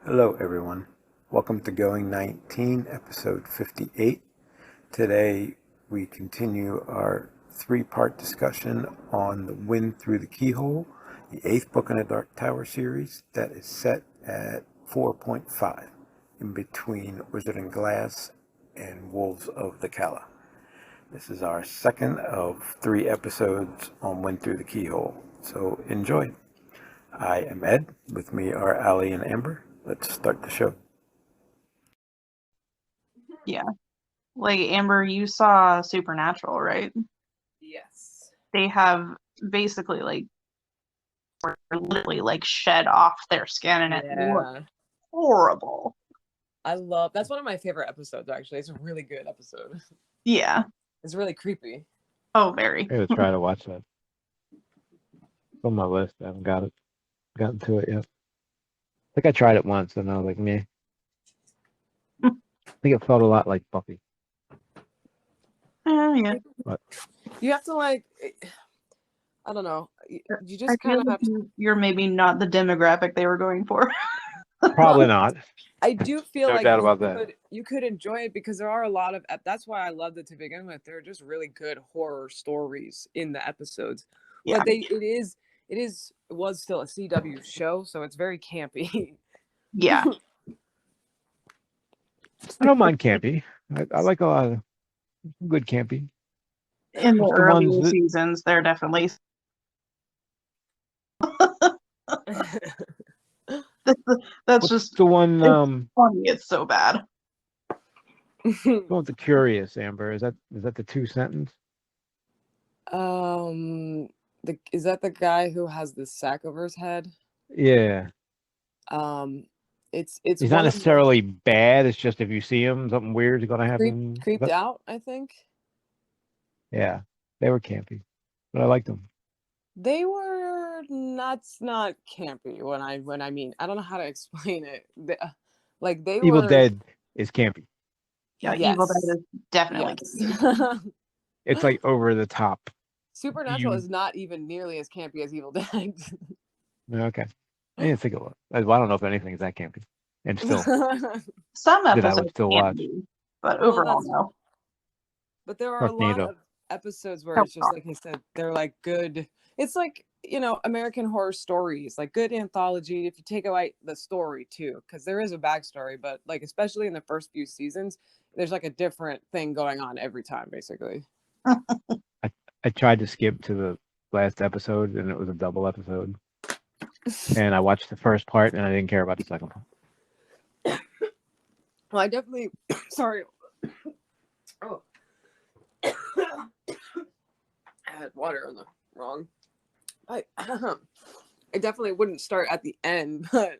Hello, everyone. Welcome to Going 19, episode 58. Today, we continue our three-part discussion on The Wind Through the Keyhole, the eighth book in the Dark Tower series that is set at 4.5, in between Wizard and Glass and Wolves of the Calla. This is our second of three episodes on Wind Through the Keyhole, so enjoy. I am Ed. With me are Ali and Amber. Let's start the show. Yeah. Like, Amber, you saw Supernatural, right? Yes. They have basically, literally, shed off their skin, and it looks horrible. That's one of my favorite episodes, actually. It's a really good episode. Yeah. It's really creepy. Oh, very. I'm going to try to watch that. It's on my list. I haven't gotten to it yet. I think I tried it once, and I was like, meh. I think it felt a lot like Buffy. Yeah. But you have to, I don't know. You just kind of have to... You're maybe not the demographic they were going for. Probably not. I do feel No like doubt about that. You could enjoy it because there are a lot of... That's why I loved it to begin with. There are just really good horror stories in the episodes. Yeah. But it was still a CW show, so it's very campy. Yeah. I don't mind campy. I like a lot of good campy. In the early seasons, they're definitely... That's just the one. It's funny. It's so bad. Well, the Curious, Amber. Is that the two sentence? Is that the guy who has the sack over his head? Yeah. It's He's not necessarily bad. It's just if you see him, something weird is going to happen. Creeped out, I think. Yeah, they were campy, but I liked them. They were not campy. When I mean, I don't know how to explain it. Evil Dead is campy. Yeah, yes. Evil Dead is definitely campy. It's like over the top. Supernatural is not even nearly as campy as Evil Dead. Okay. I didn't think it was. I don't know if anything is that campy. And still, some episodes I would still watch. But overall, no. But there are a lot of episodes where it's just like he said, they're like good. It's like, American Horror Stories, like good anthology. If you take away the story too, because there is a backstory, but like especially in the first few seasons, there's like a different thing going on every time, basically. I tried to skip to the last episode, and it was a double episode. And I watched the first part, and I didn't care about the second one. Well, I definitely... Sorry. Oh. I had water on the wrong... I definitely wouldn't start at the end, but...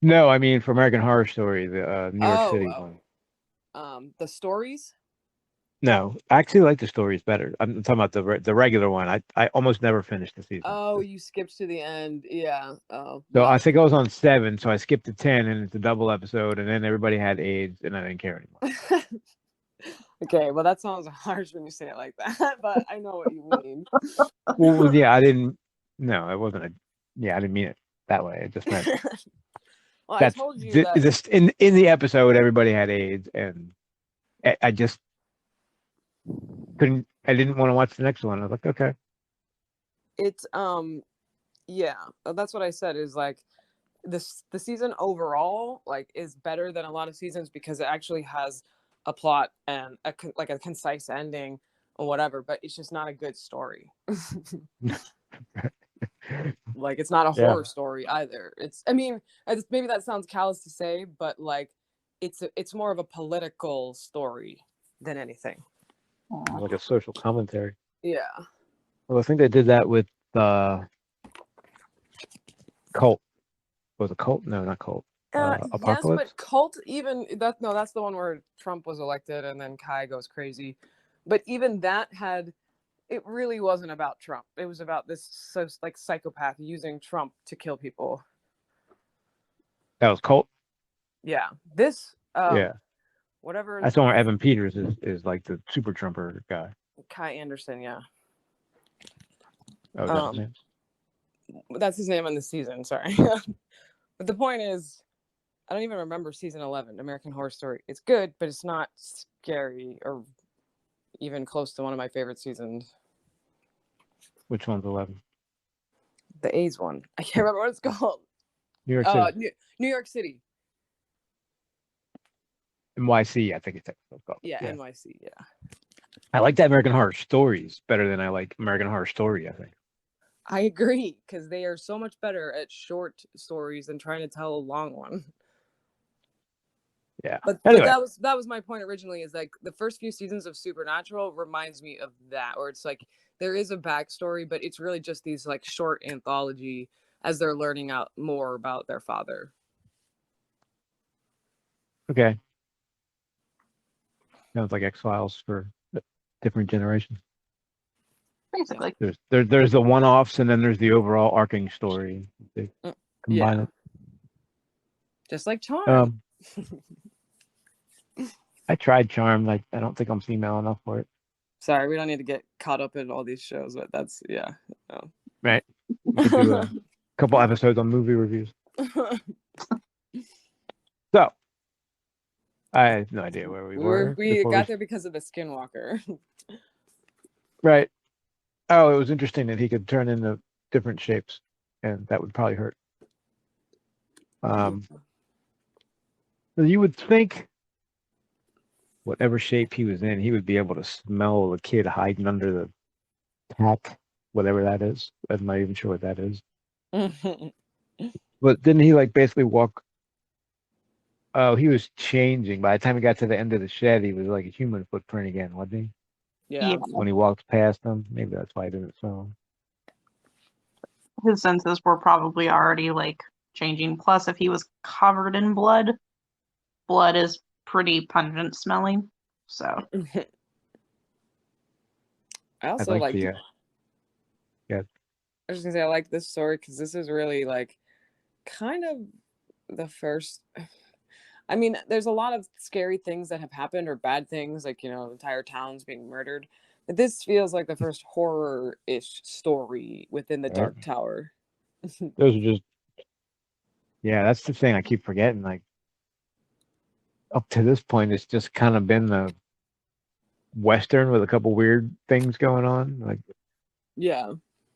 No, I mean for American Horror Story, the New York City one. The stories? No, I actually like the stories better. I'm talking about the regular one. I almost never finished the season. Oh, you skipped to the end. Yeah. Oh. So I think I was on 7, so I skipped to 10, and it's a double episode, and then everybody had AIDS, and I didn't care anymore. Okay, well, that sounds harsh when you say it like that, but I know what you mean. Well, yeah, I didn't. No, it wasn't I didn't mean it that way. It just meant. Well, I told you that just in the episode, everybody had AIDS, and I just couldn't. I didn't want to watch the next one. I was like, okay. It's yeah, that's what I said. Is like the season overall is better than a lot of seasons because it actually has a plot and a concise ending or whatever, but it's just not a good story. It's not a horror story either. Maybe that sounds callous to say, but it's more of a political story than anything. Like a social commentary. Yeah. Well, I think they did that with Cult. Was it Cult? No, not Cult. Apocalypse? Yes, but Cult that's the one where Trump was elected and then Kai goes crazy. But even that it really wasn't about Trump. It was about this psychopath using Trump to kill people. That was Cult? Yeah. This yeah. Whatever. That's the one where Evan Peters is like the super Trumper guy. Kai Anderson, yeah. Oh, that's his name? That's his name on the season, sorry. But the point is, I don't even remember season 11, American Horror Story. It's good, but it's not scary or even close to one of my favorite seasons. Which one's 11? The A's one. I can't remember what it's called. New York City. New York City. NYC, I think it's called. Yeah, NYC, yeah. I like that American Horror Stories better than I like American Horror Story, I think. I agree, because they are so much better at short stories than trying to tell a long one. Yeah. But Anyway. that was my point originally, is like the first few seasons of Supernatural reminds me of that, where it's like there is a backstory, but it's really just these like short anthology as they're learning out more about their father. Okay. Sounds like X-Files for different generations. Basically. There's the one-offs, and then there's the overall arcing story. They combine it. Just like Charm. I tried Charm. I don't think I'm female enough for it. Sorry, we don't need to get caught up in all these shows, but that's no. Right. We could do a couple episodes on movie reviews. So, I have no idea where we were. We got there because of the Skinwalker. Right. Oh, it was interesting that he could turn into different shapes, and that would probably hurt. You would think whatever shape he was in, he would be able to smell the kid hiding under the tack, whatever that is. I'm not even sure what that is. But didn't he like basically walk? Oh, he was changing. By the time he got to the end of the shed, he was like a human footprint again, wasn't he? Yeah. When he walked past them, maybe that's why I didn't smell him. His senses were probably already like changing. Plus, if he was covered in blood is pretty pungent smelling. So I also like yeah. I was just gonna say I like this story because this is really like kind of the first. I mean, there's a lot of scary things that have happened or bad things, like, entire towns being murdered. But this feels like the first horror-ish story within the Dark Tower. Those are just, yeah, that's the thing I keep forgetting. Like, up to this point, it's just kind of been the Western with a couple weird things going on. Like, yeah,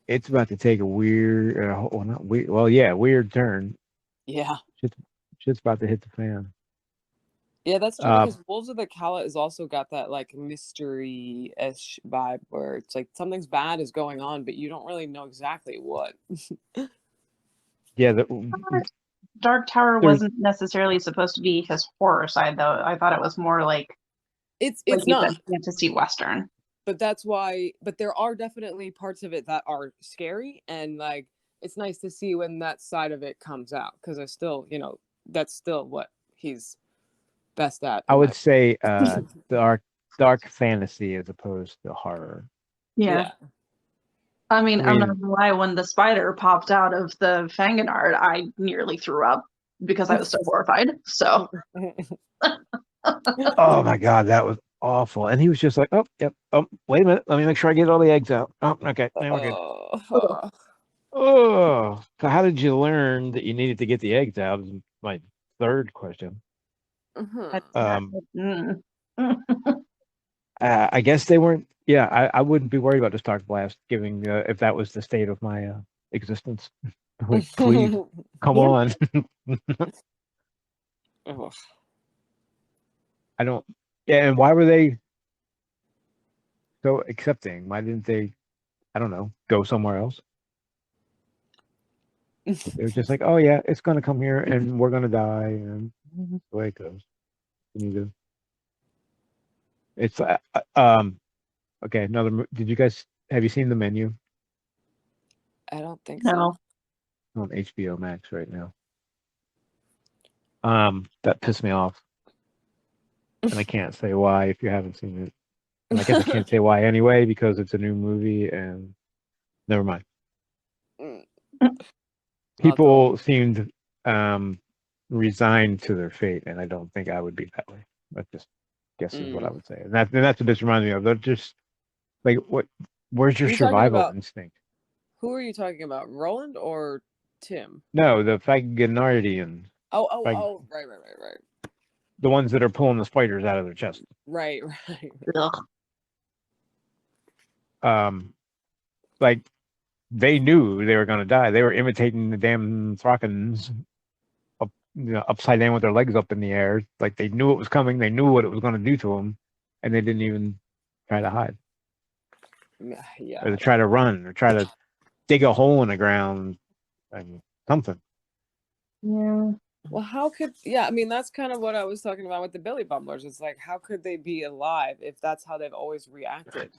it's about to take a weird, not weird, well, yeah, weird turn. Yeah. Shit's about to hit the fan. Yeah, that's true, because Wolves of the Calla has also got that like mystery-ish vibe where it's like something's bad is going on, but you don't really know exactly what. Yeah, Dark Tower wasn't necessarily supposed to be his horror side, though. I thought it was more like it's like not fantasy Western. But that's why. But there are definitely parts of it that are scary, and like it's nice to see when that side of it comes out, because I still, that's still what he's best at. I would say dark fantasy as opposed to horror. Yeah. I mean, I'm not gonna lie, when the spider popped out of the Fanganard, I nearly threw up because I was so horrified. So oh my god, that was awful. And he was just like, oh, yep, oh, wait a minute, let me make sure I get all the eggs out. Oh, okay, now we're good. Oh, so how did you learn that you needed to get the eggs out? Is my third question. I guess they weren't. Yeah, I wouldn't be worried about the Stark Blast, giving if that was the state of my existence. Like, please, come on. I don't. Yeah, and why were they so accepting? Why didn't they? I don't know. Go somewhere else. They were just like, oh yeah, it's gonna come here, and we're gonna die, and that's the way it goes. You do. It's okay. Did you guys have you seen The Menu? I don't think so. On HBO Max right now. That pissed me off, and I can't say why if you haven't seen it. And I guess I can't say why anyway because it's a new movie, and never mind. People seemed resigned to their fate, and I don't think I would be that way. That just guess is what I would say, and that's what this reminds me of. They're just like, what? Where's your survival instinct? Who are you talking about, Roland or Tim. No, the Fagnardians. Oh, right. The ones that are pulling the spiders out of their chest. Right. Like they knew they were going to die. They were imitating the damn Throckins upside down with their legs up in the air. Like they knew it was coming. They knew what it was going to do to them, and they didn't even try to hide. Yeah. Or to try to run, or try to dig a hole in the ground, and something. Yeah. Well, how could I mean, that's kind of what I was talking about with the Billy Bumblers. It's like, how could they be alive if that's how they've always reacted?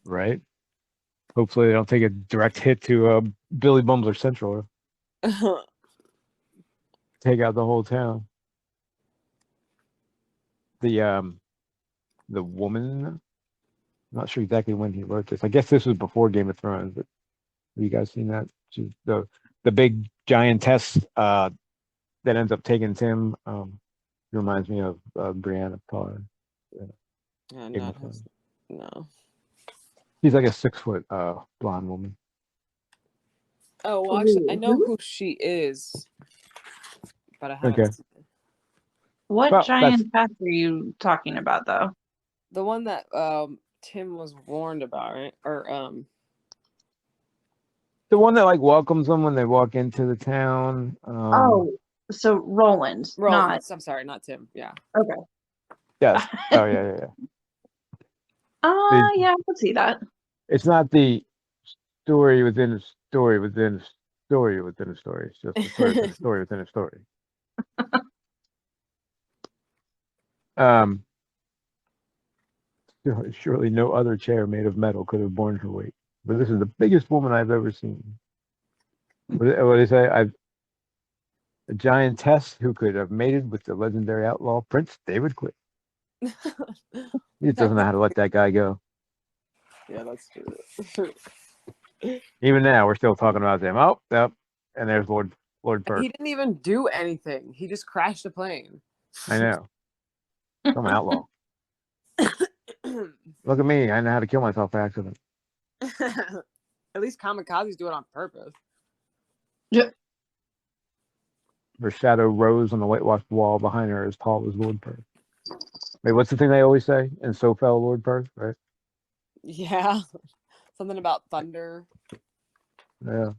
Right. Hopefully, they don't take a direct hit to Billy Bumbler Central. Take out the whole town. The woman. I'm not sure exactly when he wrote this. I guess this was before Game of Thrones. But have you guys seen that? She's the big giantess that ends up taking Tim. Reminds me of Brianna Potter. No. She's like a 6-foot blonde woman. Oh, well, actually, I know who she is, but I haven't seen it. What giant path are you talking about, though? The one that Tim was warned about, right? Or the one that like welcomes them when they walk into the town. So Roland, not. I'm sorry, not Tim. Yeah. Okay. Yes. Oh yeah. Yeah, I could see that. It's not the story within a story within a story within a story. It's just a story within a story within a story. Surely no other chair made of metal could have borne her weight. But this is the biggest woman I've ever seen. What do they say? A giantess who could have mated with the legendary outlaw Prince David Quick. He doesn't know how to let that guy go. Yeah, that's true. Even now, we're still talking about them. Oh, yep. And there's Lord Perk. He didn't even do anything. He just crashed the plane. I know. I'm an outlaw. Look at me. I know how to kill myself by accident. At least kamikazes do it on purpose. Yeah. Her shadow rose on the whitewashed wall behind her as tall as Lord Perk. Wait, what's the thing they always say? And so fell Lord Perk, right? Yeah. Something about thunder. Yeah.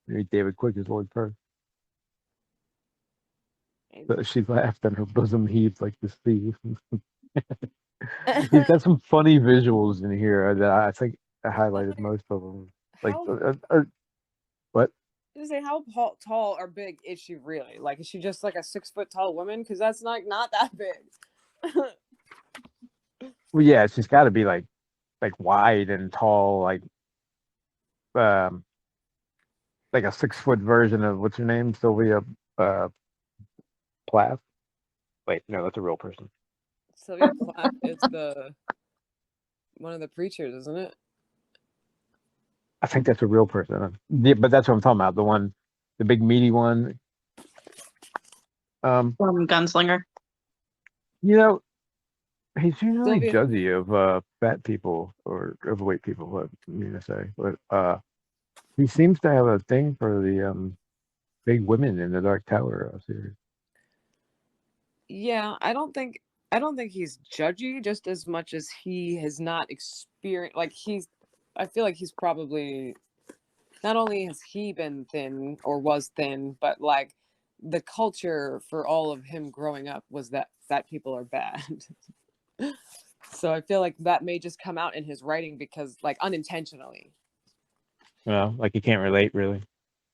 Maybe David Quick is Lord Perk. But she laughed and her bosom heaved like the sea. He's got some funny visuals in here that I think I highlighted most of them. Like, what? Just say, how tall or big is she really? Like, is she just like a 6-foot tall woman? Because that's not that big. Well, yeah, she's got to be like wide and tall, like a 6-foot version of what's her name, Sylvia Plath. Wait, no, that's a real person. Sylvia Plath is one of the preachers, isn't it? I think that's a real person. Yeah, but that's what I'm talking about. The one, the big meaty one. Gunslinger. You know, he's usually judgy of fat people or overweight people. What I mean to say, but he seems to have a thing for the big women in the Dark Tower series. Yeah, I don't think he's judgy just as much as he has not experienced. Like I feel like he's probably, not only has he been thin or was thin, but like the culture for all of him growing up was that fat people are bad. So I feel like that may just come out in his writing because, like, unintentionally. Well, like he can't relate really.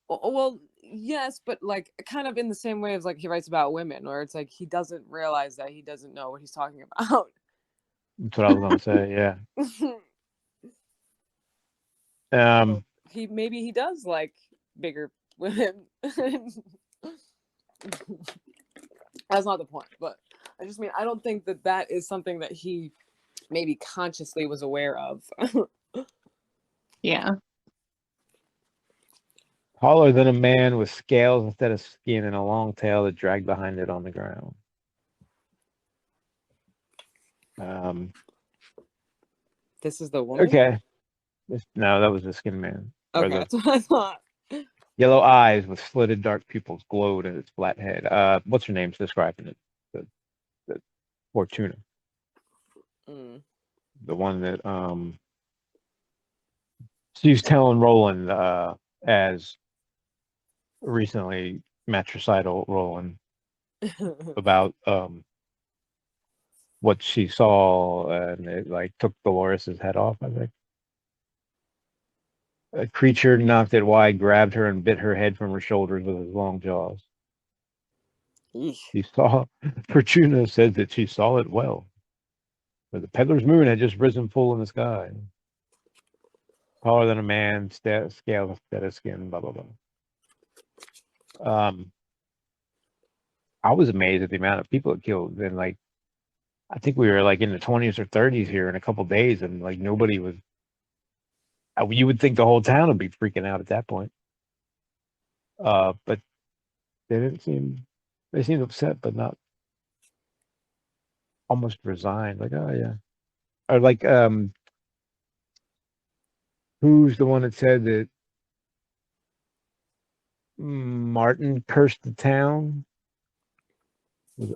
Well, yes, but like kind of in the same way as like he writes about women, where it's like he doesn't realize that he doesn't know what he's talking about. That's what I was gonna say. Yeah. Maybe he does like bigger women. That's not the point, but I just mean I don't think that is something that he maybe consciously was aware of. Yeah. Taller than a man with scales instead of skin and a long tail that dragged behind it on the ground. This is the woman? Okay. No, that was the skin man. Or Okay, the that's what I thought. yellow eyes with slitted dark pupils glowed in its flat head. What's her name's describing it? The Fortuna. Mm. The one that she's telling Roland as recently matricidal Roland about what she saw, and it like took Dolores's head off, I think. A creature knocked it wide, grabbed her, and bit her head from her shoulders with his long jaws. Eesh. She saw, Fortuna said that she saw it well. But the peddler's moon had just risen full in the sky. Taller than a man, scale instead of skin, blah, blah, blah. I was amazed at the amount of people it killed. And like, I think we were like in the 20s or 30s here in a couple days, and like nobody was. You would think the whole town would be freaking out at that point. But they didn't seem. They seemed upset, but not almost resigned. Like, oh yeah, or like who's the one that said that Martin cursed the town?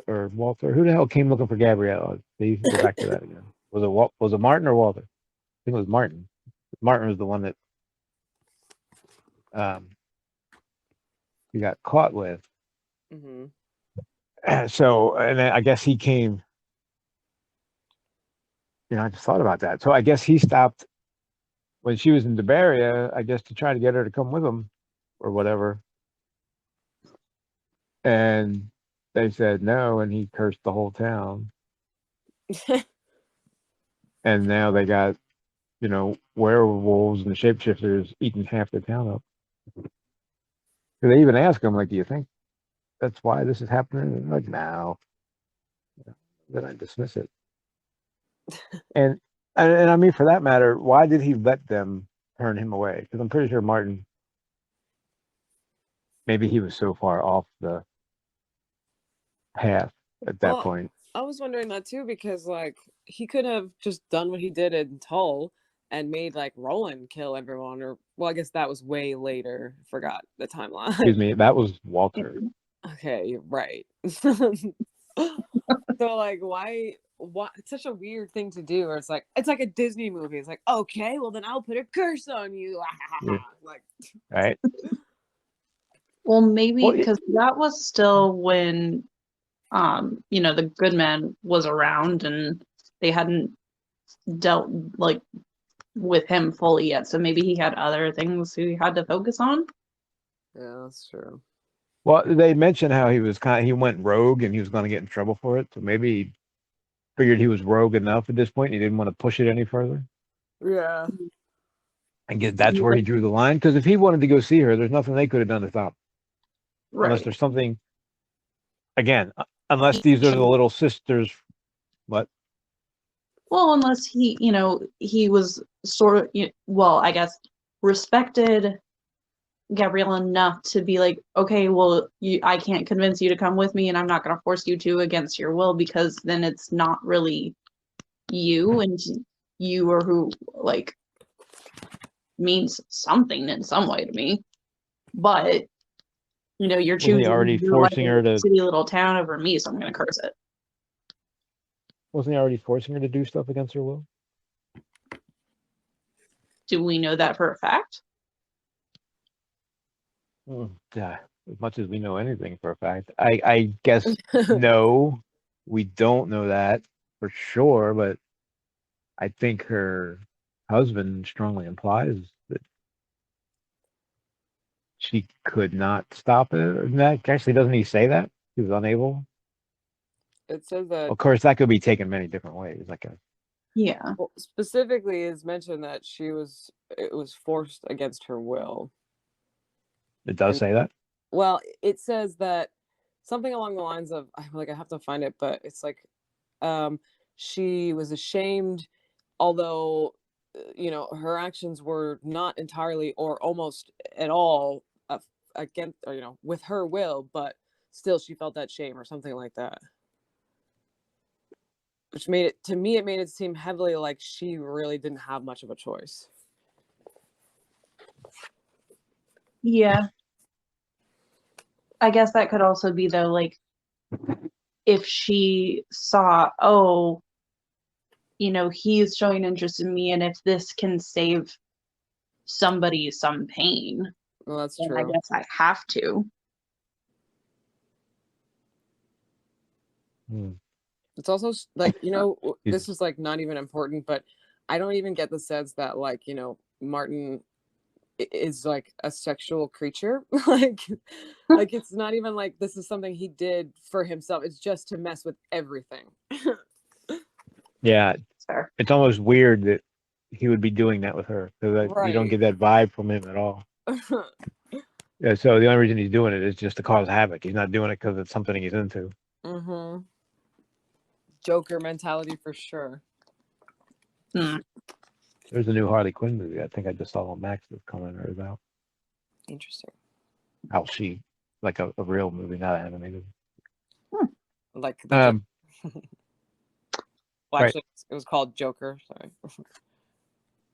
Or Walter? Who the hell came looking for Gabrielle? They go back to that again. Was it Martin or Walter? I think it was Martin. Martin was the one that he got caught with. Mm-hmm. So, and then I guess he came. I just thought about that. So I guess he stopped when she was in Debaria, I guess, to try to get her to come with him or whatever. And they said no, and he cursed the whole town. And now they got, werewolves and shapeshifters eating half the town up. So they even ask him, like, do you think that's why this is happening? And like, no. Then I dismiss it. And I mean, for that matter, why did he let them turn him away? Because I'm pretty sure Martin, maybe he was so far off the path at that point. I was wondering that too, because like he could have just done what he did in Tull and made like Roland kill everyone, or well, I guess that was way later. Forgot the timeline. Excuse me, that was Walter. Okay, you're right. So like, why? What? It's such a weird thing to do. Or it's like a Disney movie. It's like, okay, well then I'll put a curse on you. Yeah. Like, Right. Well, maybe because that was still when, the good man was around and they hadn't dealt like with him fully yet. So maybe he had other things he had to focus on. yeah, that's true. Well, they mentioned how he went rogue and he was going to get in trouble for it. So maybe he figured he was rogue enough at this point. And he didn't want to push it any further. Yeah. I guess that's where he drew the line. Because if he wanted to go see her, there's nothing they could have done to stop. Right. Unless there's something. Again, unless these are the little sisters. What? Well, unless he was sort of, I guess respected Gabrielle enough to be like, okay, well, I can't convince you to come with me, and I'm not going to force you to against your will, because then it's not really you, and you are who like means something in some way to me. But you're choosing already your forcing her to city little town over me, so I'm going to curse it. Wasn't he already forcing her to do stuff against her will? Do we know that for a fact? Yeah, as much as we know anything for a fact. I guess no, we don't know that for sure, but I think her husband strongly implies that she could not stop it. Actually, doesn't he say that? He was unable? It says that. Of course, that could be taken many different ways. Yeah. Well, specifically is mentioned that it was forced against her will. It does say that? Well, it says that something along the lines of, I have to find it, but it's like she was ashamed, although her actions were not entirely or almost at all against, or with her will, but still she felt that shame or something like that. Which made it seem heavily like she really didn't have much of a choice. Yeah. I guess that could also be though, like, if she saw, oh, he's showing interest in me, and if this can save somebody some pain, Well, that's then true. I guess I have to. It's also like, this is like not even important, but I don't even get the sense that like, Martin is like a sexual creature. like it's not even like this is something he did for himself. It's just to mess with everything. Yeah, Fair. it's almost weird that he would be doing that with her because you don't Right. get that vibe from him at all. Yeah, so the only reason he's doing it is just to cause havoc. He's not doing it because it's something he's into. Mm-hmm. Joker mentality for sure. There's a new Harley Quinn movie. I think I just saw on Max that's coming or about. Interesting. How she, like a real movie, not animated. Like the well, Right. actually, it was called Joker. Sorry.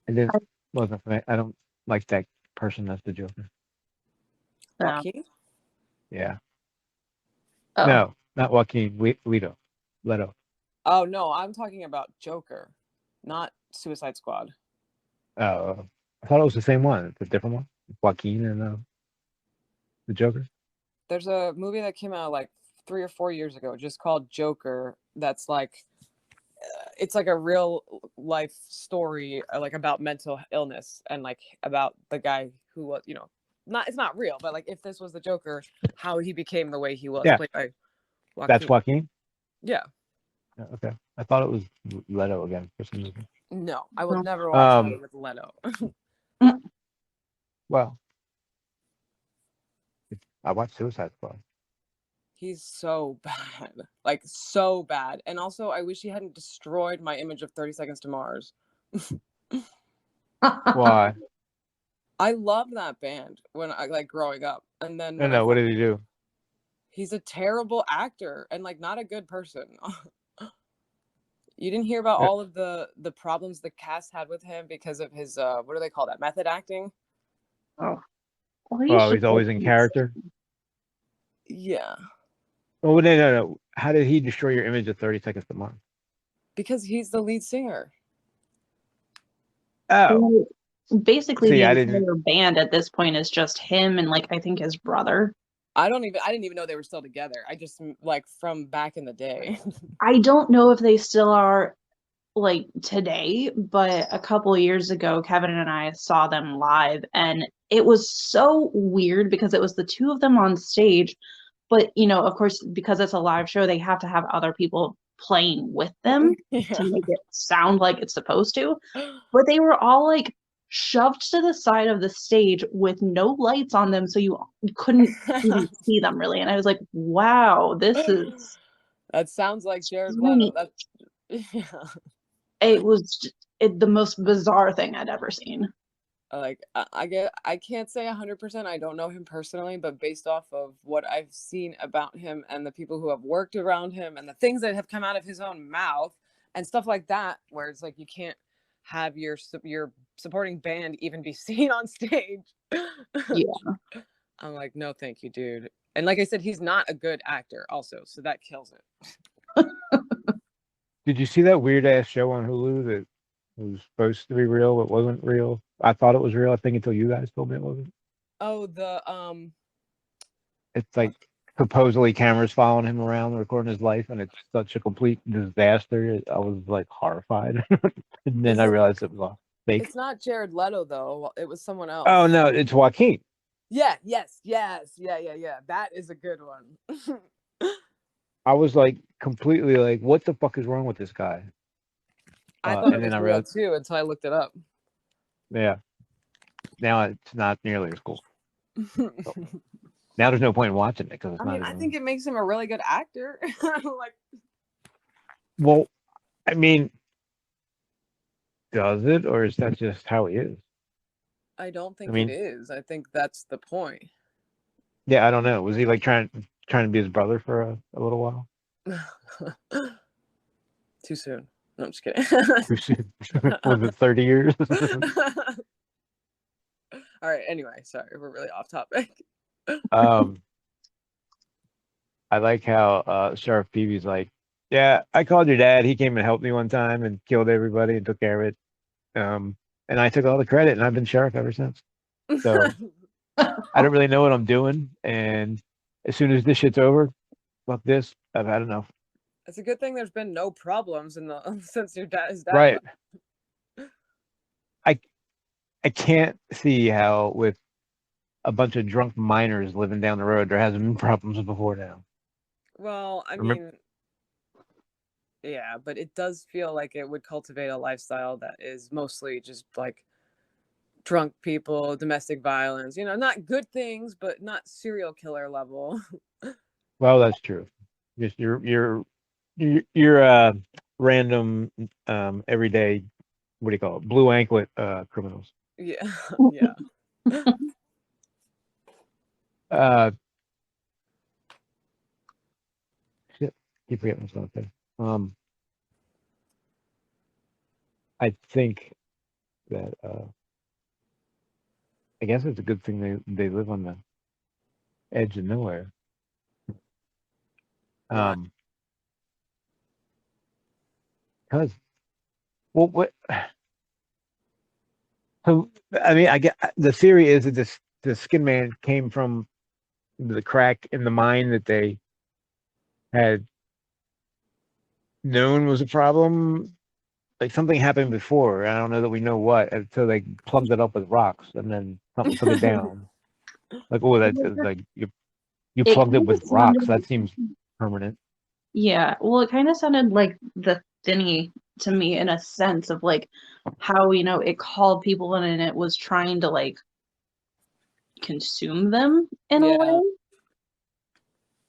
I don't like that person as the Joker. Joaquin? Yeah. Oh. No, not Joaquin. Leto. Oh no, I'm talking about Joker, not Suicide Squad. Oh, I thought it was the same one. It's a different one. Joaquin and the Joker. There's a movie that came out like 3 or 4 years ago, just called Joker. That's like, it's like a real life story, like about mental illness and like about the guy who was, it's not real, but like if this was the Joker, how he became the way he was. Yeah. Played by Joaquin. That's Joaquin. Yeah. Okay. I thought it was Leto again for some reason. No, I would never watch it with Leto. Well, I watched Suicide Squad. He's so bad, like so bad. And also, I wish he hadn't destroyed my image of 30 Seconds to Mars. Why? I loved that band when I like growing up, and then No. What did he do? He's a terrible actor and like not a good person. You didn't hear about all of the problems the cast had with him because of his what do they call that, method acting? Oh, well, he's always in character. Yeah. Oh no! How did he destroy your image of 30 Seconds to Mars? Because he's the lead singer. Oh, basically see, the I entire band at this point is just him and like I think his brother. I didn't even know they were still together. I just like from back in the day. I don't know if they still are like today, but a couple of years ago, Kevin and I saw them live, and it was so weird because it was the two of them on stage. But of course, because it's a live show, they have to have other people playing with them to make it sound like it's supposed to. But they were all like shoved to the side of the stage with no lights on them, so you couldn't even see them really. And I was like, wow, this is that sounds like Jared Leto. It was the most bizarre thing I'd ever seen. Like I can't say 100%. I don't know him personally, but based off of what I've seen about him and the people who have worked around him and the things that have come out of his own mouth and stuff like that, where it's like you can't have your supporting band even be seen on stage. Yeah. I'm like, no, thank you, dude. And like I said, he's not a good actor also, so that kills it. Did you see that weird ass show on Hulu that was supposed to be real but wasn't real? I thought it was real, I think, until you guys told me it wasn't. Oh, it's like supposedly cameras following him around recording his life, and it's such a complete disaster. I was like horrified. And then I realized it was fake. It's not Jared Leto though. It was someone else. Oh no, it's Joaquin. Yeah, yes. Yeah. That is a good one. I was like completely like, what the fuck is wrong with this guy? I thought it was real too until I looked it up. Yeah. Now it's not nearly as cool. So, now there's no point in watching it because it's not. I think it makes him a really good actor. Well, I mean, does it, or is that just how he is? I don't think it is. I think that's the point. Yeah, I don't know. Was he like trying to be his brother for a little while? Too soon. No, I'm just kidding. Too soon. Was it 30 years? All right. Anyway, sorry, we're really off topic. I like how Sheriff Peavy's like, yeah, I called your dad. He came and helped me one time and killed everybody and took care of it. And I took all the credit, and I've been sheriff ever since. So I don't really know what I'm doing. And as soon as this shit's over, fuck this. I've had enough. It's a good thing there's been no problems in the since his dad Right. left. I can't see how with a bunch of drunk minors living down the road there hasn't been problems before now. Well, I mean, yeah, but it does feel like it would cultivate a lifestyle that is mostly just like drunk people, domestic violence, not good things, but not serial killer level. Well, that's true. Just your random everyday, what do you call it, blue anklet criminals. Yeah. Yeah. Shit, keep forgetting what's out there. I think that I guess it's a good thing they live on the edge of nowhere. Because, well, what? So I mean, I get the theory is that the Skin Man came from the crack in the mine that they had known was a problem. Like something happened before. I don't know that we know what. And so they plugged it up with rocks, and then something took it down. Like, oh, that's like you plugged it with rocks. That seems permanent. Yeah, well, it kind of sounded like the thingy to me in a sense of like how it called people in and it was trying to like consume them in a way.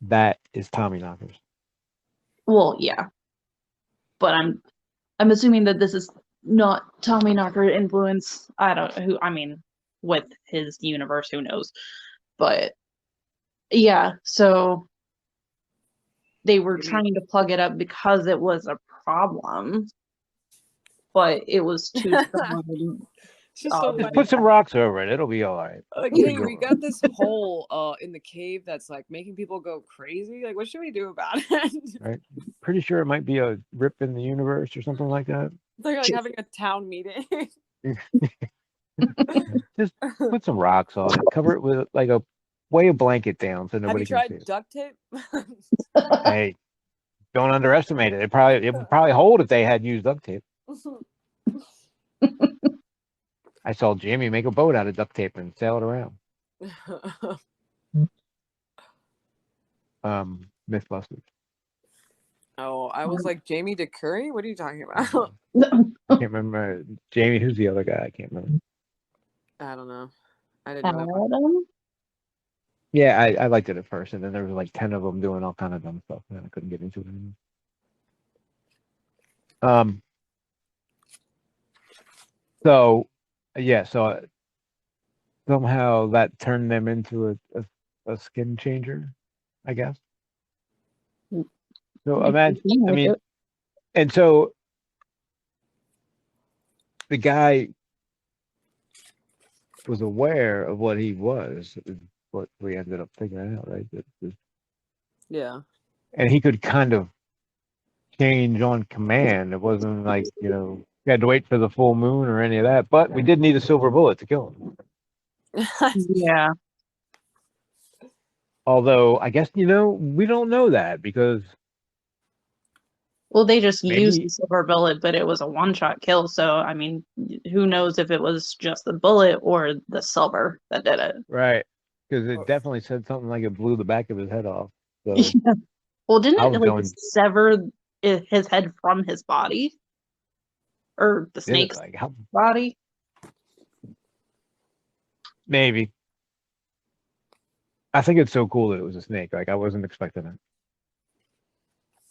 That is Tommy Knockers. Well, yeah, but I'm assuming that this is not Tommy Knocker influence. I mean, with his universe, who knows? But yeah, so they were trying to plug it up because it was a problem, but it was too strong. Just put some rocks over it. It'll be all right. Like, hey, we got this hole in the cave that's like making people go crazy. Like, what should we do about it? Right. Pretty sure it might be a rip in the universe or something like that. They're like having a town meeting. Just put some rocks on it. Cover it with like weigh a blanket down so nobody can see it. Have you tried duct tape? Hey, don't underestimate it. It would probably hold if they had used duct tape. I saw Jamie make a boat out of duct tape and sail it around. Mythbusters. Oh, I was like, Jamie DeCurry? What are you talking about? I can't remember. Jamie, who's the other guy? I can't remember. I don't know. I didn't know. Adam? Yeah, I liked it at first, and then there was like 10 of them doing all kind of dumb stuff, and I couldn't get into it anymore. So, yeah, so somehow that turned them into a skin changer, I guess. So imagine, I mean, and so the guy was aware of what he was, what we ended up figuring out, right? Yeah. And he could kind of change on command. It wasn't like, you had to wait for the full moon or any of that, but we did need a silver bullet to kill him. Yeah. Although, I guess, we don't know that because... Well, they just used the silver bullet, but it was a one-shot kill. So, I mean, who knows if it was just the bullet or the silver that did it. Right. Because it definitely said something like it blew the back of his head off. So yeah. Well, didn't it sever his head from his body? Or the snake's body? Maybe. I think it's so cool that it was a snake. Like, I wasn't expecting it.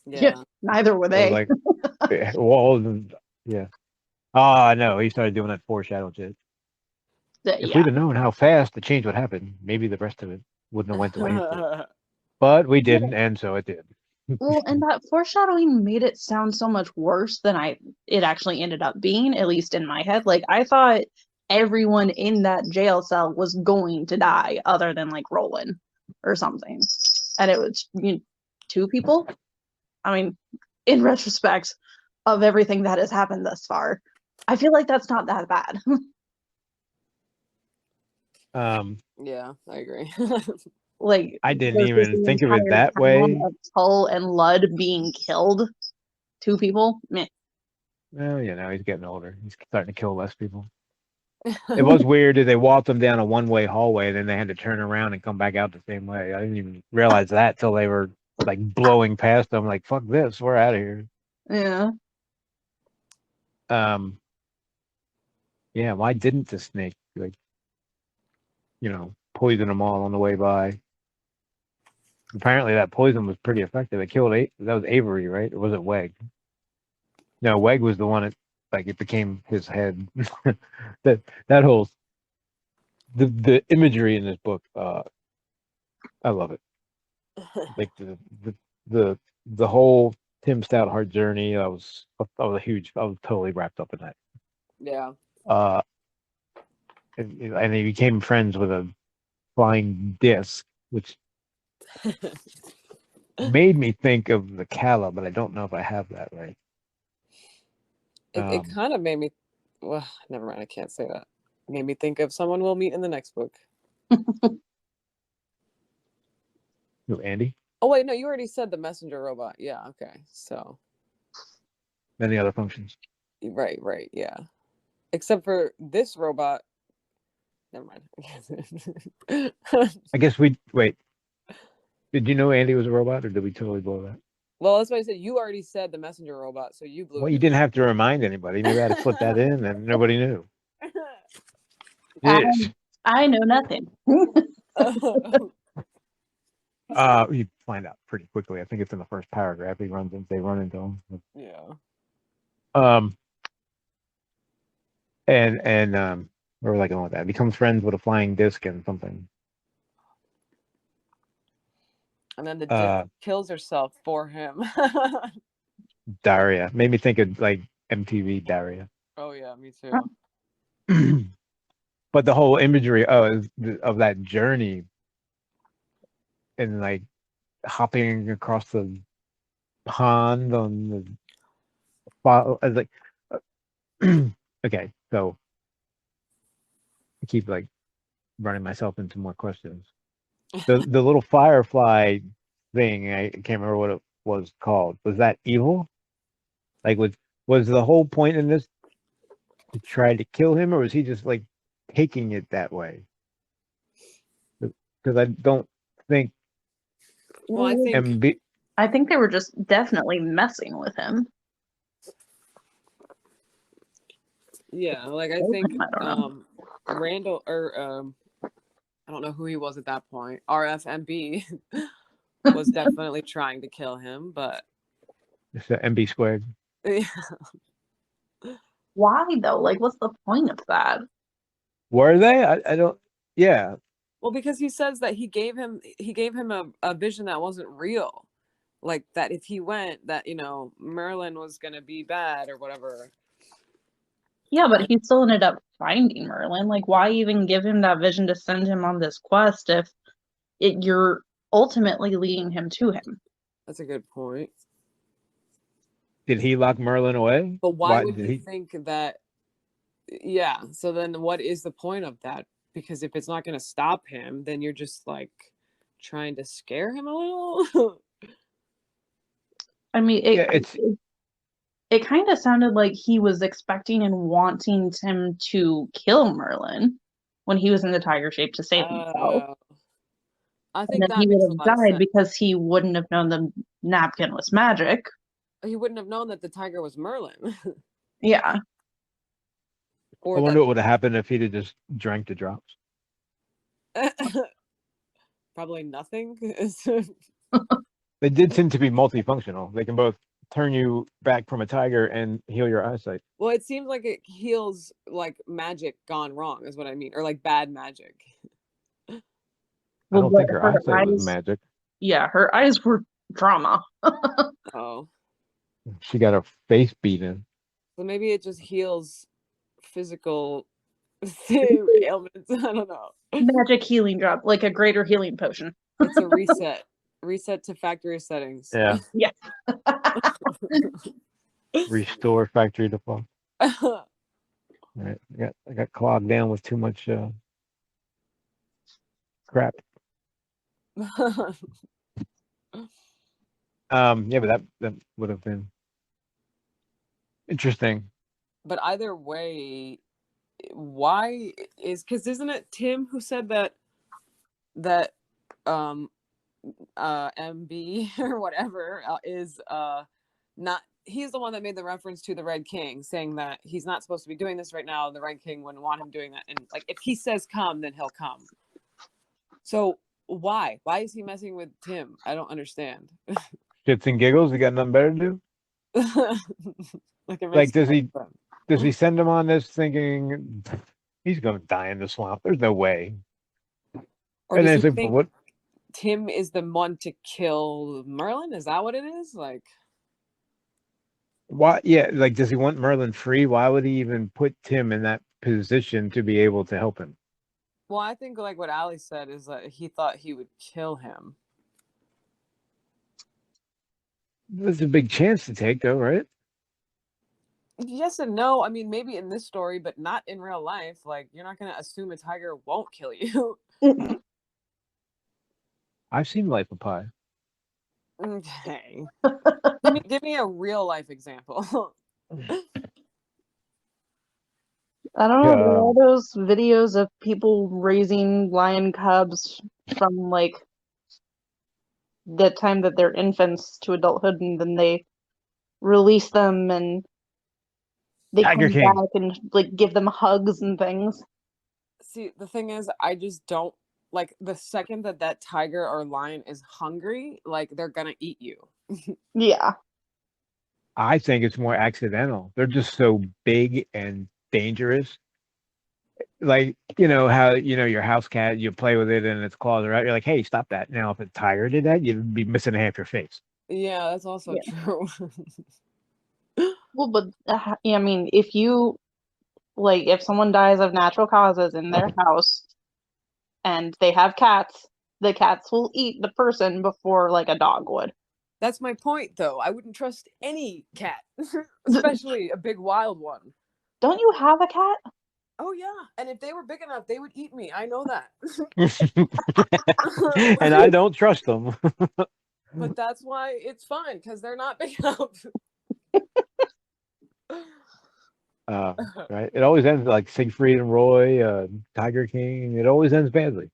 Yeah, neither were they. Like, yeah. Oh, no, he started doing that foreshadow shit. If we'd have known how fast the change would happen, maybe the rest of it wouldn't have went the way it did. But we didn't, and so it did. Well, and that foreshadowing made it sound so much worse than it actually ended up being, at least in my head. Like, I thought everyone in that jail cell was going to die other than like Roland or something. And it was 2 people. I mean, in retrospect of everything that has happened thus far, I feel like that's not that bad. Yeah, I agree. Like, I didn't versus even the think of it entire that town way. of Tull and Ludd being killed. 2 people. Meh. Well, he's getting older. He's starting to kill less people. It was weird that they walked them down a one-way hallway, and then they had to turn around and come back out the same way. I didn't even realize that till they were like blowing past them. Like, fuck this, we're out of here. Yeah. Yeah. Why didn't the snake poison them all on the way by? Apparently, that poison was pretty effective. It killed that was Avery, right? Or was it Weg? No, Weg was the one that it became his head. that whole the imagery in this book, I love it. Like the whole Tim Stouthart journey. I was totally wrapped up in that. Yeah. And he became friends with a flying disc, which made me think of the Kala, but I don't know if I have that right. It kind of made me. Well, never mind. I can't say that. Made me think of someone we'll meet in the next book. Who, Andy? Oh wait, no, you already said the messenger robot. Yeah. Okay. So. Many other functions. Right. Yeah. Except for this robot. Never mind. I guess wait. Did you know Andy was a robot, or did we totally blow that? Well, that's why I said you already said the messenger robot, so you blew Well, it. you didn't have to remind anybody. Maybe I had to put that in, and nobody knew. Yes. I know nothing. You find out pretty quickly. I think it's in the first paragraph. They run into him. Yeah. And where was I going with that? Becomes friends with a flying disc and something. And then the disc kills herself for him. Daria made me think of like MTV Daria. Oh yeah, me too. But the whole imagery of that journey and like hopping across the pond on the okay, so I keep like running myself into more questions. The little firefly thing, I can't remember what it was called. Was that evil? Like was the whole point in this to try to kill him, or was he just like taking it that way? Because I don't think. Well, I think they were just definitely messing with him. Yeah, like I think Randall or I don't know who he was at that point. RFMB was definitely trying to kill him, but It's the MB squared. Yeah. Why though? Like, what's the point of that? Were they? I don't. Yeah. Well, because he says that he gave him a vision that wasn't real, like that if he went, that Merlin was gonna be bad or whatever. Yeah, but he still ended up finding Merlin. Like, why even give him that vision to send him on this quest if you're ultimately leading him to him? That's a good point. Did he lock Merlin away? But why would he think that? Yeah. So then what is the point of that? Because if it's not going to stop him, then you're just like trying to scare him a little. I mean, it kind of sounded like he was expecting and wanting him to kill Merlin when he was in the tiger shape to save himself. I think that he makes would have died because he wouldn't have known the napkin was magic. He wouldn't have known that the tiger was Merlin. Yeah. I wonder what would have happened if he'd have just drank the drops. Probably nothing. They did seem to be multifunctional. They can both turn you back from a tiger and heal your eyesight. Well, it seems like it heals like magic gone wrong, is what I mean, or like bad magic. I don't think her eyesight was magic. Yeah, her eyes were trauma. Oh. She got her face beaten. So maybe it just heals physical ailments. I don't know. Magic healing drop, like a greater healing potion. It's a reset. Reset to factory settings. Yeah. Yeah. Restore factory default. Right. I got clogged down with too much crap. Yeah, but that would have been interesting. But either way, why is, because isn't it Tim who said that MB or whatever is not, he's the one that made the reference to the Red King, saying that he's not supposed to be doing this right now, and the Red King wouldn't want him doing that, and like if he says come, then he'll come. So why is he messing with Tim? I don't understand. Shits and giggles. He got nothing better to do. Like does he send him on this thinking he's gonna die in the swamp? There's no way. Or And does then he think what? Tim is the one to kill Merlin? Is that what it is? Like, why? Yeah, like, does he want Merlin free? Why would he even put Tim in that position to be able to help him? Well, I think like what Ali said is that he thought he would kill him. There's a big chance to take, though, right? Yes and no. I mean, maybe in this story, but not in real life. Like, you're not going to assume a tiger won't kill you. I've seen Life of Pi. Okay. give me a real life example. I don't know. There are all those videos of people raising lion cubs from like the time that they're infants to adulthood, and then they release them and they Tiger come King. back and like give them hugs and things. See, the thing is, I just don't like the second that tiger or lion is hungry, like they're gonna eat you. Yeah. I think it's more accidental. They're just so big and dangerous. Like, you know how, your house cat, you play with it and its claws are out. You're like, hey, stop that. Now, if a tiger did that, you'd be missing half your face. Yeah, that's also true. Well, but I mean, if someone dies of natural causes in their house and they have cats, the cats will eat the person before like a dog would. That's my point, though. I wouldn't trust any cat, especially a big wild one. Don't you have a cat? Oh, yeah. And if they were big enough, they would eat me. I know that. And I don't trust them. But that's why it's fine, because they're not big enough. Right? It always ends like Siegfried and Roy, Tiger King. It always ends badly.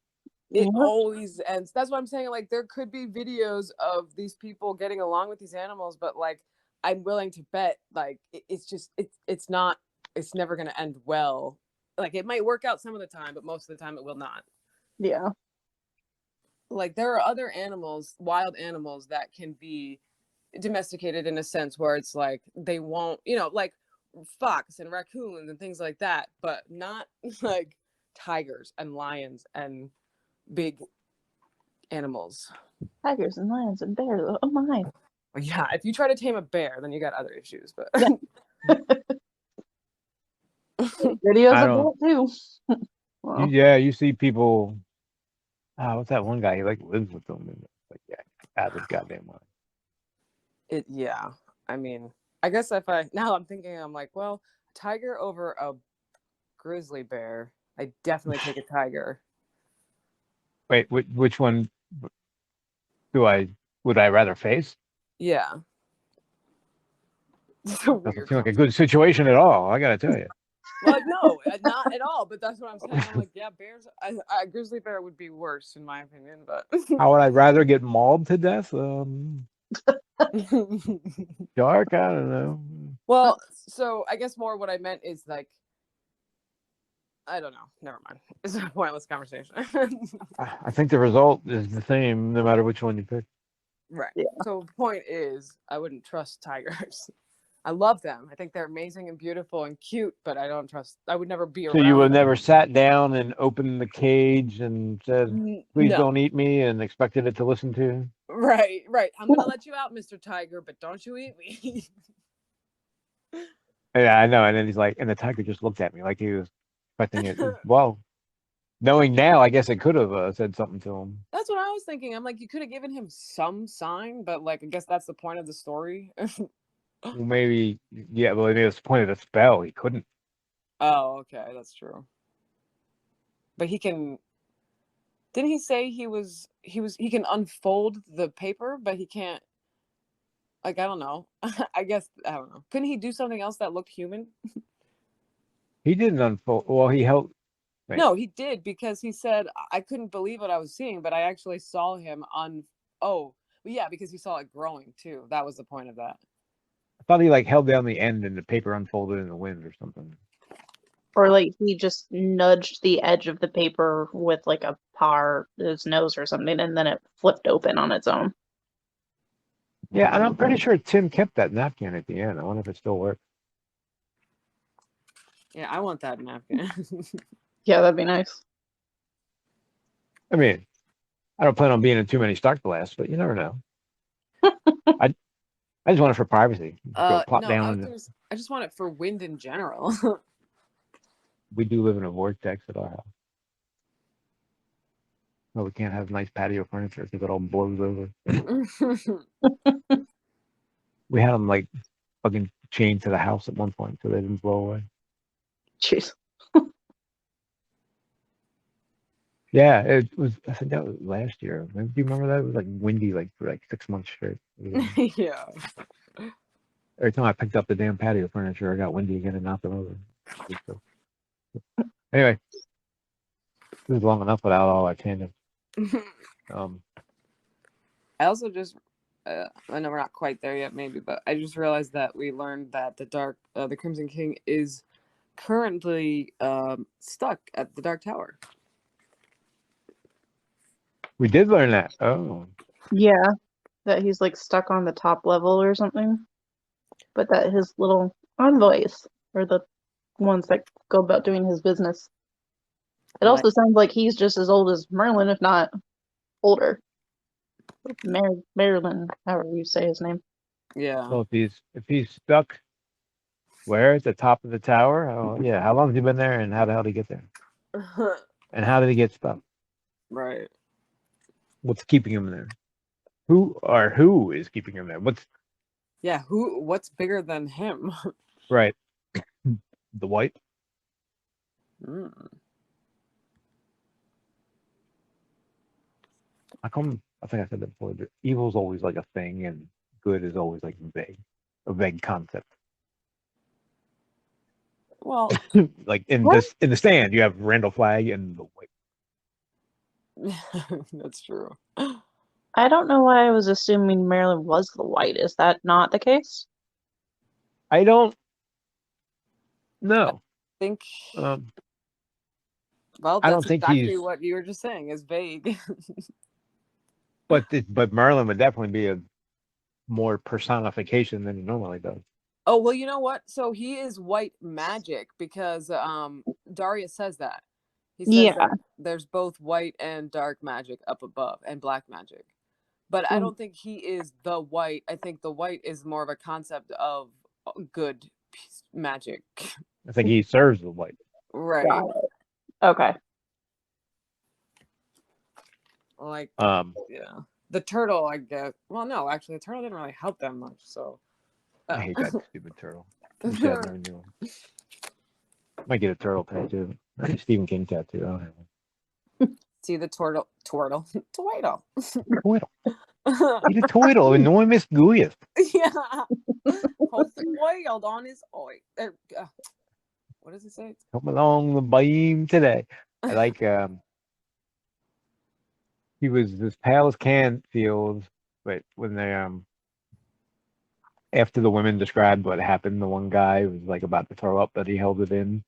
It always ends. That's what I'm saying. Like, there could be videos of these people getting along with these animals, but like, I'm willing to bet, like, it's never going to end well. Like, it might work out some of the time, but most of the time it will not. Yeah. Like, there are other animals, wild animals, that can be domesticated in a sense where it's like they won't, like fox and raccoons and things like that, but not like tigers and lions and big animals. Tigers and lions and bears. Oh my. Well, yeah, if you try to tame a bear, then you got other issues. But videos of that too. Well. Yeah, you see people. What's that one guy? He like lives with them. And like, yeah, out of his goddamn mind. Yeah. I mean, I guess now I'm thinking, I'm like, well, tiger over a grizzly bear. I definitely take a tiger. Wait, which one would I rather face? Yeah. Doesn't seem like a good situation at all. I gotta tell you. Well, no, not at all. But that's what I'm saying. I'm like, yeah, bears. A grizzly bear would be worse, in my opinion. But how would I rather get mauled to death? Dark, I don't know. Well, so I guess more what I meant is like, I don't know. Never mind. It's a pointless conversation. I think the result is the same no matter which one you pick. Right. Yeah. So the point is, I wouldn't trust tigers. I love them. I think they're amazing and beautiful and cute, but I would never be around. So you would them. never sat down and opened the cage and said, please don't eat me, and expected it to listen to you? Right. I'm going to let you out, Mr. Tiger, but don't you eat me. Yeah, I know. And then he's like, and the tiger just looked at me like he was expecting it. Well, knowing now, I guess it could have said something to him. That's what I was thinking. I'm like, you could have given him some sign, but like, I guess that's the point of the story. Well, maybe, yeah, well, maybe it's the point of the spell. He couldn't. Oh, okay, that's true. But he can. Didn't he say he can unfold the paper, but he can't. Like, I don't know. I guess I don't know. Couldn't he do something else that looked human? He didn't unfold. Well, he held. Wait. No, he did, because he said I couldn't believe what I was seeing, but I actually saw him on. Oh, yeah, because he saw it growing too. That was the point of that. I thought he like held down the end and the paper unfolded in the wind or something. Or like he just nudged the edge of the paper with like a paw, his nose or something, and then it flipped open on its own. Yeah, and I'm pretty sure Tim kept that napkin at the end. I wonder if it still works. Yeah, I want that napkin. Yeah, that'd be nice. I mean, I don't plan on being in too many Stark blasts, but you never know. I just want it for privacy. Go plop no, down. I just want it for wind in general. We do live in a vortex at our house. Well, we can't have nice patio furniture because it all blows over. We had them like fucking chained to the house at one point so they didn't blow away. Jeez. Yeah, it was. I think that was last year. Do you remember that? It was like windy, like for like 6 months straight. Yeah. Every time I picked up the damn patio furniture, I got windy again and knocked them over. Anyway, this is long enough without all our tangents. I also just, I know we're not quite there yet, maybe, but I just realized that we learned that the Crimson King is currently stuck at the Dark Tower. We did learn that. Oh. Yeah, that he's like stuck on the top level or something. But that his little envoys are the ones that go about doing his business. It also sounds like he's just as old as Merlin, if not older. Marilyn, however you say his name. Yeah. So if he's stuck where at the top of the tower? Oh yeah. How long has he been there and how the hell did he get there? And how did he get stuck? Right. What's keeping him there? Who is keeping him there? What's bigger than him? Right. The white? Mm. How come? I think I said that before. Evil's always like a thing, and good is always like a vague concept. Well, like in the Stand, you have Randall Flagg and the white. That's true. I don't know why I was assuming Marilyn was the white. Is that not the case? I don't know. I think. Well, that's I don't think exactly what you were just saying is vague. But Merlin would definitely be a more personification than he normally does. Oh, well, you know what? So he is white magic because Darius says that. He says that there's both white and dark magic up above and black magic. But I don't think he is the white. I think the white is more of a concept of good magic. I think he serves the white. Right. Okay. Like, yeah. The turtle, I guess. Well, no, actually, the turtle didn't really help them much, so. I hate that stupid turtle. Never knew him. Might get a turtle tattoo. Stephen King tattoo. I don't have one. See the twirtle. Twiddle. He's a twiddle, and no one missed Goyeth. Yeah. Twirled on his eye. What does it say? Come along the beam today. I like he was this Palace Canfield, but when they after the women described what happened, the one guy was like about to throw up, but he held it in.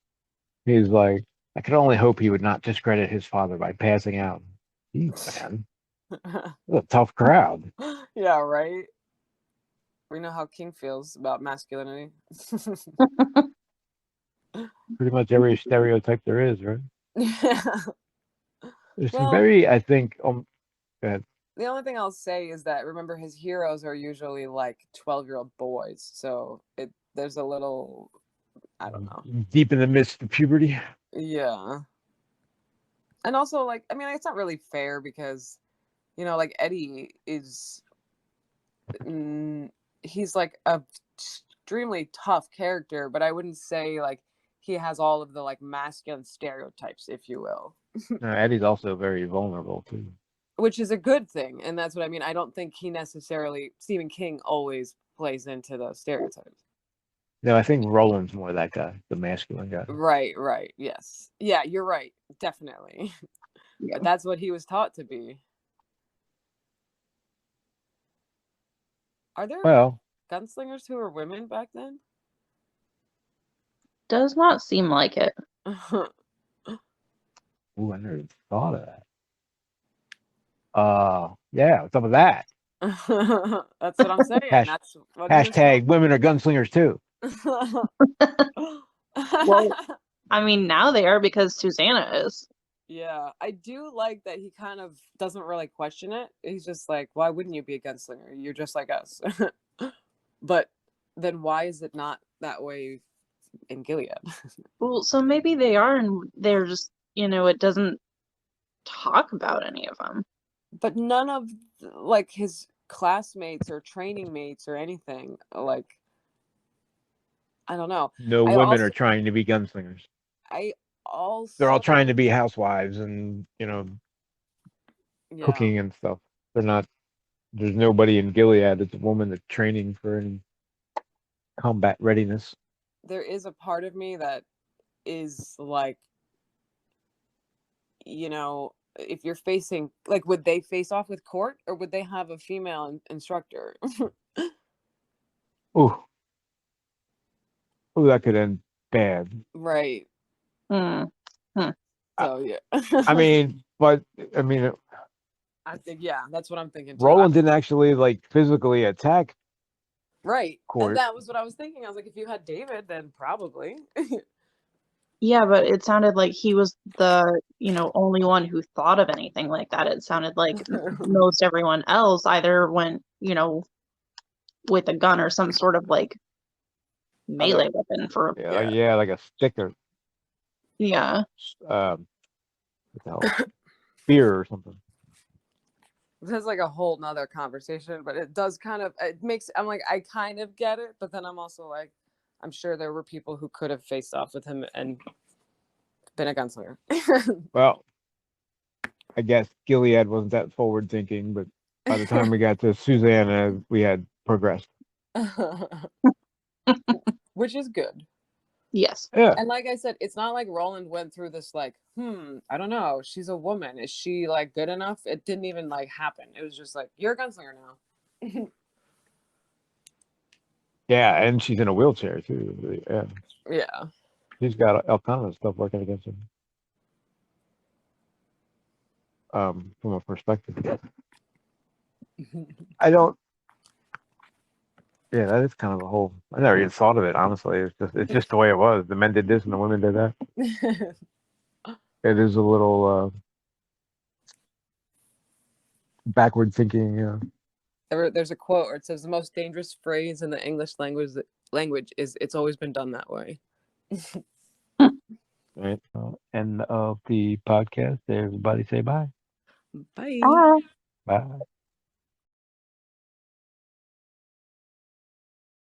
He's like, I could only hope he would not discredit his father by passing out. Jeez, man. What a tough crowd. Yeah, right. We know how King feels about masculinity. Pretty much every stereotype there is, right? Yeah. There's some very, I think, the only thing I'll say is that remember his heroes are usually like 12-year-old boys, so there's a little, I don't know, deep in the midst of puberty. Yeah. And also, like, I mean, it's not really fair because, you know, like Eddie is, he's like a extremely tough character, but I wouldn't say like he has all of the like masculine stereotypes, if you will. No, Eddie's also very vulnerable too. Which is a good thing, and that's what I mean. I don't think he necessarily, Stephen King always plays into those stereotypes. No, I think Roland's more that guy, the masculine guy. Right, yes. Yeah, you're right, definitely. Yeah. But that's what he was taught to be. Are there gunslingers who were women back then? Does not seem like it. Ooh, I never thought of that. Yeah, what's up with that? That's what I'm saying. That's what hashtag women are gunslingers too. Well, I mean, now they are because Susanna is. Yeah, I do like that he kind of doesn't really question it. He's just like, why wouldn't you be a gunslinger? You're just like us. But then why is it not that way in Gilead? Well, so maybe they are, and they're just, it doesn't talk about any of them. But none of like his classmates or training mates or anything, like, I don't know. No women are trying to be gunslingers. They're all trying to be housewives and, cooking and stuff. They're not, there's nobody in Gilead that's a woman that's training for any combat readiness. There is a part of me that is like, if you're facing, like, would they face off with Court or would they have a female instructor? Ooh, that could end bad. Right. Hmm. So yeah. I mean, I think, yeah, that's what I'm thinking too. Roland didn't actually like physically attack. Right. Court. And that was what I was thinking. I was like, if you had David, then probably. Yeah, but it sounded like he was the, only one who thought of anything like that. It sounded like most everyone else either went, with a gun or some sort of like melee weapon for. Yeah, like a stick or Yeah. Spear or something. This is like a whole nother conversation, but it does I'm like, I kind of get it, but then I'm also like, I'm sure there were people who could have faced off with him and been a gunslinger. Well, I guess Gilead wasn't that forward thinking, but by the time we got to Susanna, we had progressed. Which is good. Yes. Yeah. And like I said, it's not like Roland went through this like, I don't know, she's a woman. Is she like good enough? It didn't even like happen. It was just like, you're a gunslinger now. Yeah, and she's in a wheelchair too. Yeah. Yeah. She's got all kinds of stuff working against her. From a perspective. I don't. Yeah, that is kind of a whole. I never even thought of it. Honestly, it's just the way it was. The men did this and the women did that. It is a little backward thinking. There's a quote where it says the most dangerous phrase in the English language is "It's always been done that way." Right. End of the podcast. Everybody say bye. Bye. Bye. Bye.